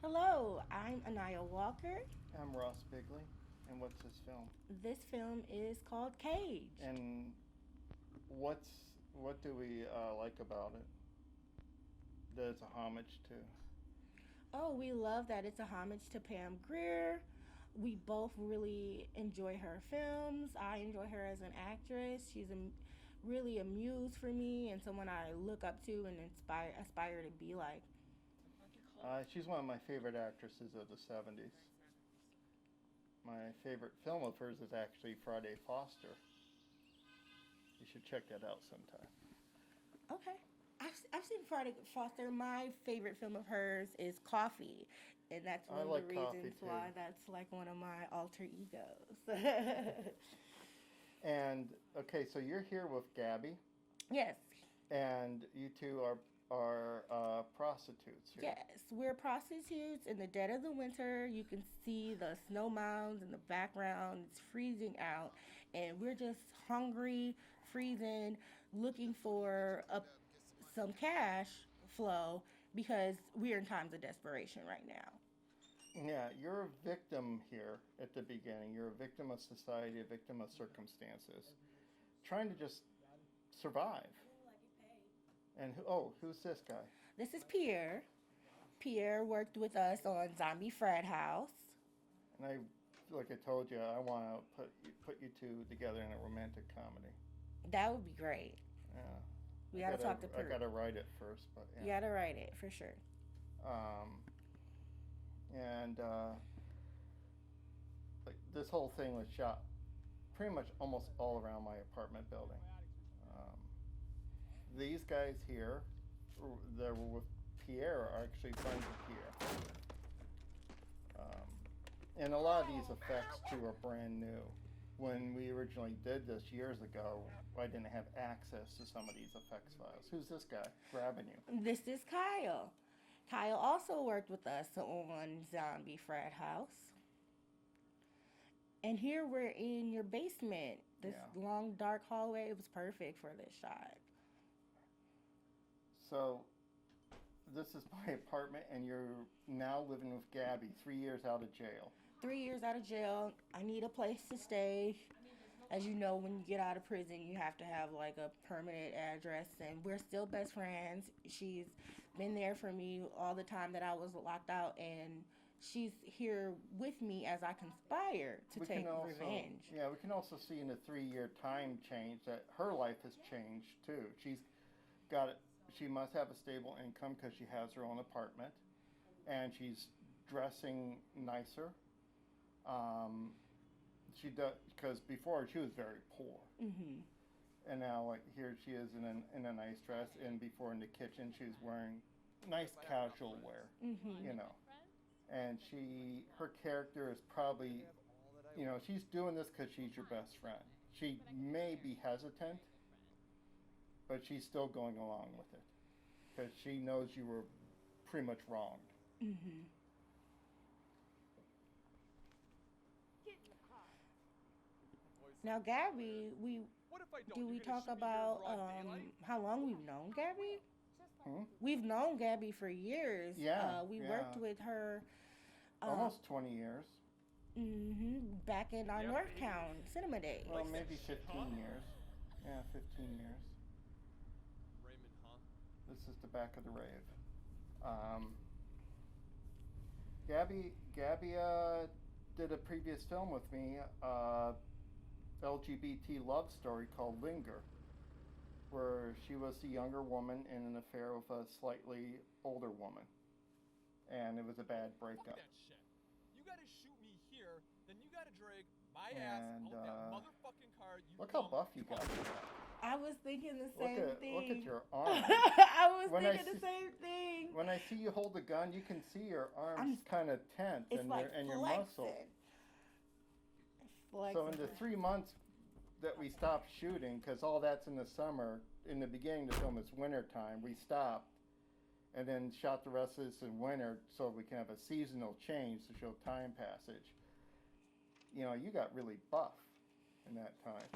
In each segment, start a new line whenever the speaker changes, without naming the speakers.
Hello, I'm Anieya Walker.
I'm Ross Bigley, and what's this film?
This film is called Cage.
And what do we like about it? That it's a homage to.
Oh, we love that it's a homage to Pam Grier. We both really enjoy her films. I enjoy her as an actress. Really a muse for me and someone I look up to and aspire to be like.
She's one of my favorite actresses of the '70s. My favorite film of hers is actually Friday Foster. You should check that out sometime.
Okay. I've seen Friday Foster. My favorite film of hers is Coffee, and that's
I
one of the
like Coffee
reasons
too.
why that's like one of my alter egos.
And okay, so you're here with Gabby,
Yes,
and you two are prostitutes here.
yes, we're prostitutes in the dead of the winter. You can see the snow mounds in the background. It's freezing out, and we're just hungry, freezing, looking for some cash flow because we're in times of desperation right now.
Yeah, you're a victim here at the beginning. You're a victim of society, a victim of circumstances, trying to just survive. And who's this guy?
This is Pierre. Pierre worked with us on Zombie Frat House.
And like I told you, I want to put you two together in a romantic comedy.
That would be great.
Yeah,
We gotta talk to
I
Pierre.
gotta write it first, but
You
yeah.
gotta write it for sure.
Um, and like this whole thing was shot pretty much almost all around my apartment building. Um, these guys here that were with Pierre are actually friends of Pierre. And a lot of these effects too are brand new. When we originally did this years ago, I didn't have access to some of these effects files. Who's this guy grabbing you?
This is Kyle. Kyle also worked with us on Zombie Frat House. And here we're in your basement. This
Yeah.
long dark hallway. It was perfect for this shot.
So, this is my apartment, and you're now living with Gabby, 3 years out of jail.
3 years out of jail. I need a place to stay. As you know, when you get out of prison, you have to have like a permanent address, and we're still best friends. She's been there for me all the time that I was locked out, and she's here with me as I conspire to
We
take
can also,
revenge.
yeah, we can also see in the 3 year time change that her life has changed too. Got it. She must have a stable income because she has her own apartment, and she's dressing nicer. Um, she does because before she was very poor,
Mm-hmm.
and now like here she is in a nice dress, and before in the kitchen she was wearing nice casual wear,
Mm-hmm.
you know. And her character is probably, she's doing this because she's your best friend. She may be hesitant, but she's still going along with it because she knows you were pretty much wronged.
Mm-hmm. Now, Gabby, do we talk about how long we've known Gabby?
Hmm?
We've known Gabby for years.
Yeah,
We
yeah.
worked with her
Almost 20 years.
back in our Northtown cinema days.
Well, maybe 15 years. Yeah, 15 years.
Raymond, huh?
This is the back of the rave. Um, Gabby did a previous film with me, LGBT love story called Linger, where she was the younger woman in an affair with a slightly older woman, and it was a bad
Fuck
breakup.
that shit. You gotta shoot me here, then you gotta drag my ass
And
out that motherfucking car. You
look how
dumb
buff you
fuck.
got.
I was thinking the same thing.
Look at your arm.
I was
When I
thinking the
see-
same thing.
When I see you hold the gun, you can see your arms
I'm-
kind of tense
It's
and
like
your
flexing.
muscles.
Flexing.
So in the 3 months that we stopped shooting, because all that's in the summer, in the beginning of the film it's winter time, we stopped and then shot the rest of this in winter so we can have a seasonal change to show time passage. You got really buff in that time.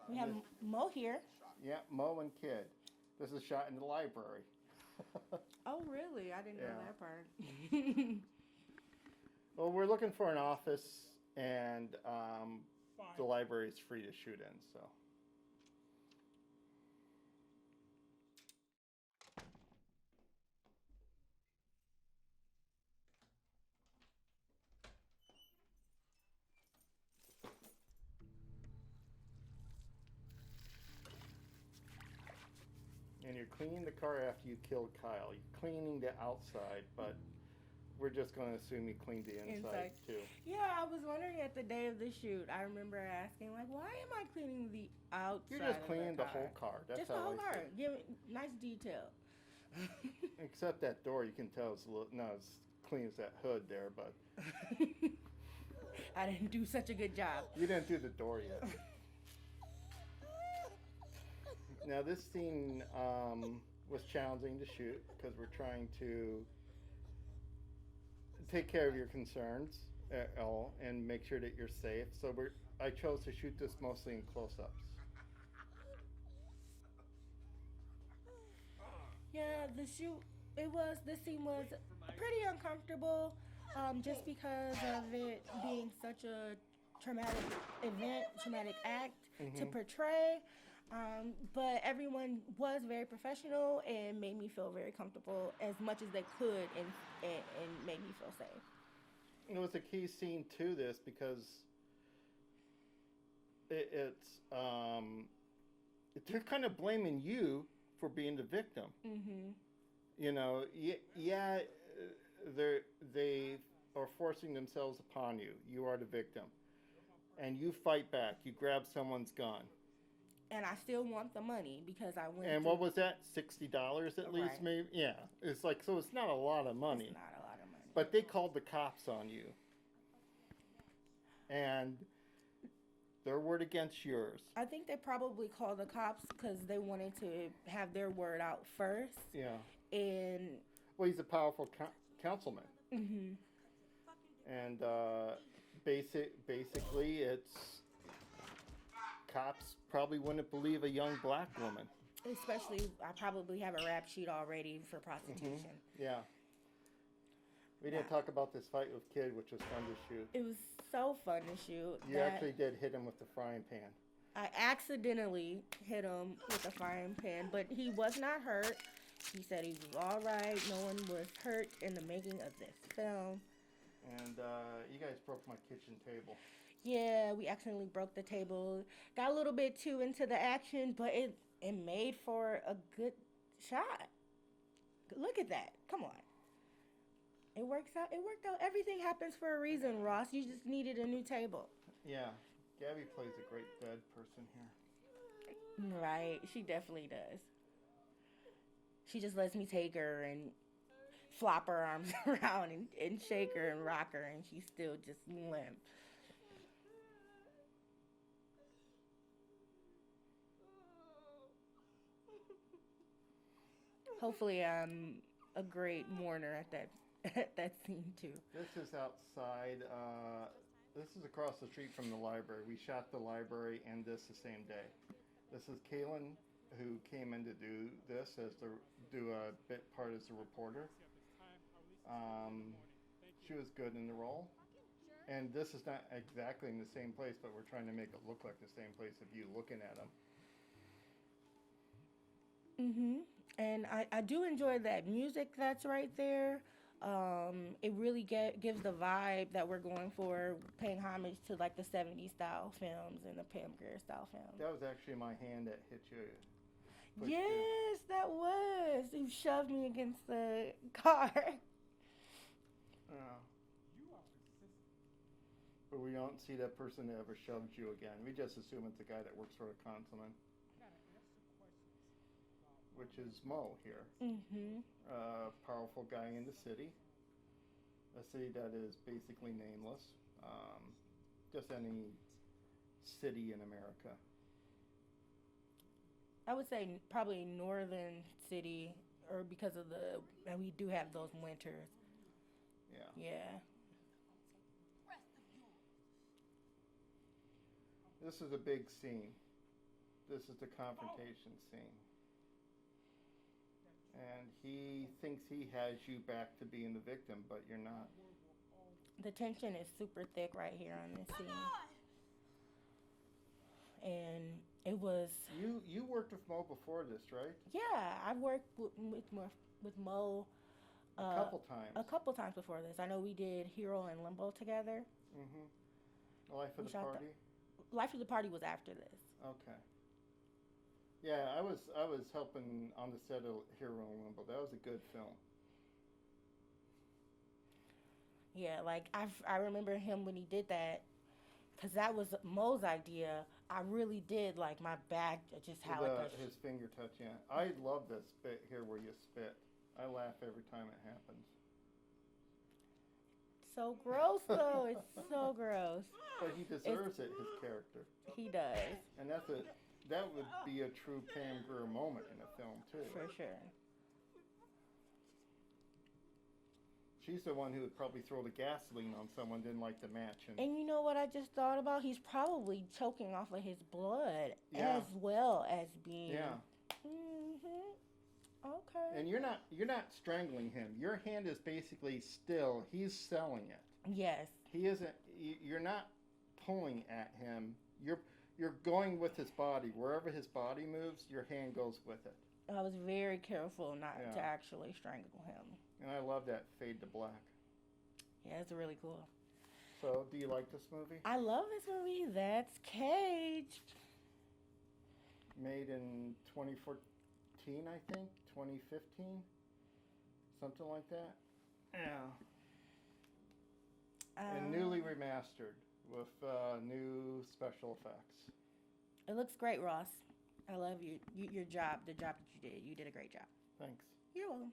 We have Mo here.
Yeah, Mo and Kid. This is shot in the library.
Oh, really? I didn't know
Yeah.
that part.
Well, we're looking for an office, and
Fine.
the library is free to shoot in. So. And you're cleaning the car after you killed Kyle. You're cleaning the outside, but we're just going to assume you cleaned the inside too.
Yeah, I was wondering at the day of the shoot. I remember asking, like, why am I cleaning the outside?
You're just cleaning
of the
whole car. That's
just the
how
whole
I
car.
see it.
Give it nice detail.
Except that door, you can tell it's a little, not as clean as that hood there, but
I didn't do such a good job.
you didn't do the door yet. Now this scene was challenging to shoot because we're trying to take care of your concerns all and make sure that you're safe. So I chose to shoot this mostly in close-ups.
Yeah, the shoot. This scene was pretty uncomfortable, just because of it being such a traumatic event, traumatic act to portray. But everyone was very professional and made me feel very comfortable as much as they could, and made me feel safe.
It was a key scene to this because they're kind of blaming you for being the victim.
Mm-hmm.
You know, they are forcing themselves upon you. You are the victim, and you fight back. You grab someone's gun.
And I still want the money because I went.
And what was that? $60 at least,
Right.
maybe. Yeah, it's like, so it's not a lot of money.
It's not a lot of money.
But they called the cops on you, and their word against yours.
I think they probably called the cops because they wanted to have their word out first.
Yeah.
And
Well, he's a powerful councilman.
mm-hmm.
And basically, it's cops probably wouldn't believe a young black woman.
Especially, I probably have a rap sheet already for prostitution.
Yeah. We didn't talk about this fight with Kid, which was fun to shoot.
It was so fun to shoot.
You actually did hit him with the frying pan.
I accidentally hit him with a frying pan, but he was not hurt. He said he was all right. No one was hurt in the making of this film.
And you guys broke my kitchen table.
Yeah, we accidentally broke the table. Got a little bit too into the action, but it made for a good shot. Look at that. Come on. It works out. It worked out. Everything happens for a reason, Ross. You just needed a new table.
Yeah. Gabby plays a great bed person here.
Right. She definitely does. She just lets me take her and flop her arms around and shake her and rock her, and she's still just limp. Hopefully, I'm a great mourner at that scene too.
This is outside. This is across the street from the library. We shot the library and this the same day. This is Kaylin, who came in to do this do a bit part as a reporter. She was good in the role. And this is not exactly in the same place, but we're trying to make it look like the same place of you looking at them.
Mm-hmm. And I do enjoy that music that's right there. It really gives the vibe that we're going for, paying homage to like the 70s style films and the Pam Grier style films.
That was actually my hand that hit you.
Yes, that was. You shoved me against the car.
But we don't see that person that ever shoves you again. We just assume it's the guy that works for the councilman. Which is Mo here.
Mm-hmm.
Powerful guy in the city. A city that is basically nameless. Just any city in America.
I would say probably northern city, or because of and we do have those winters.
Yeah.
Yeah.
This is a big scene. This is the confrontation scene. And he thinks he has you back to being the victim, but you're not.
The tension is super thick right here on this scene. And it was...
You worked with Mo before this, right?
Yeah, I've worked with Mo
A couple times.
a couple times before this. I know we did Hero and Limbo together.
Mm-hmm. Life of
We
the
shot
Party?
Life of the Party was after this.
Okay. Yeah, I was helping on the set of Hero and Limbo. That was a good film.
Yeah, like I remember him when he did that, because that was Mo's idea. I really did like my back just how
His finger touch, yeah. I love this bit here where you spit. I laugh every time it happens.
So gross though. It's so gross.
But he deserves it, his character.
He does.
And that would be a true Pam Grier moment in a film too.
For sure.
She's the one who would probably throw the gasoline on someone didn't like the match.
And you know what I just thought about? He's probably choking off of his blood
Yeah.
as well as being.
Yeah.
Okay.
And you're not strangling him. Your hand is basically still. He's selling it.
Yes.
He isn't. You're not pulling at him. You're going with his body. Wherever his body moves, your hand goes with it.
I was very careful not
Yeah.
to actually strangle him.
And I love that fade to black.
Yeah, it's really cool.
So, do you like this movie?
I love this movie. That's Cage.
Made in 2014, I think. 2015? Something like that. Yeah. And newly remastered with new special effects.
It looks great, Ross. I love your job, the job that you did. You did a great job.
Thanks.
You're welcome.